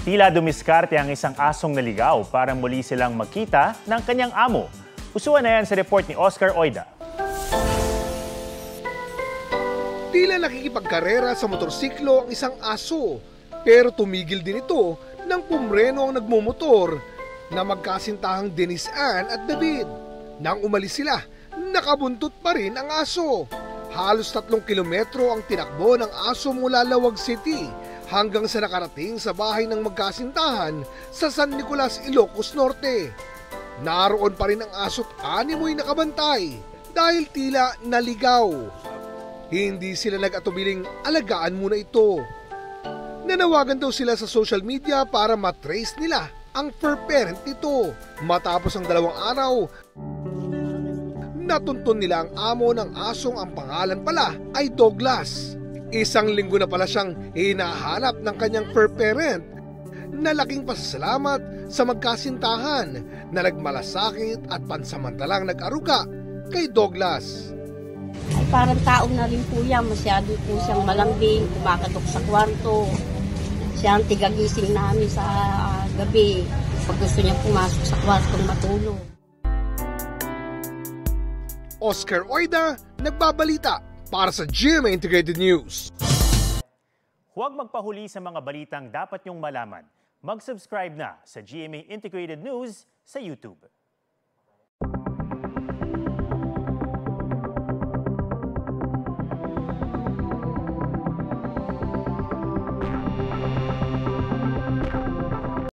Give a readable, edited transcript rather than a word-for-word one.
Tila dumiskarte ang isang asong naligaw para muli silang magkita ng kanyang amo. Usuan na yan sa report ni Oscar Oida. Tila nakikipagkarera sa motorsiklo ang isang aso, pero tumigil din ito nang pumreno ang nagmumotor na magkasintahang Denise Ann at David. Nang umalis sila, nakabuntot pa rin ang aso. Halos 3 kilometro ang tinakbo ng aso mula Lawag City hanggang sa nakarating sa bahay ng magkasintahan sa San Nicolas, Ilocos Norte. Naroon pa rin ang aso't animoy nakabantay dahil tila naligaw. Hindi sila nag-atubiling alagaan muna ito. Nanawagan daw sila sa social media para matrace nila ang fur parent nito. Matapos ang 2 araw, natuntun nila ang amo ng asong ang pangalan pala ay Douglas. 1 linggo na pala siyang hinahanap ng kanyang fur parent na laking pasasalamat sa magkasintahan na nagmalasakit at pansamantalang nag-aruga kay Douglas. Ay parang tao na rin po yan, masyado po siyang malambing, kumakatok sa kwarto. Siya ang tigagising namin sa gabi pag gusto niya pumasok sa kwartong matulog. Oscar Oida, nagbabalita para sa GMA Integrated News. Huwag magpahuli sa mga balitang dapat niyong malaman. Mag-subscribe na sa GMA Integrated News sa YouTube.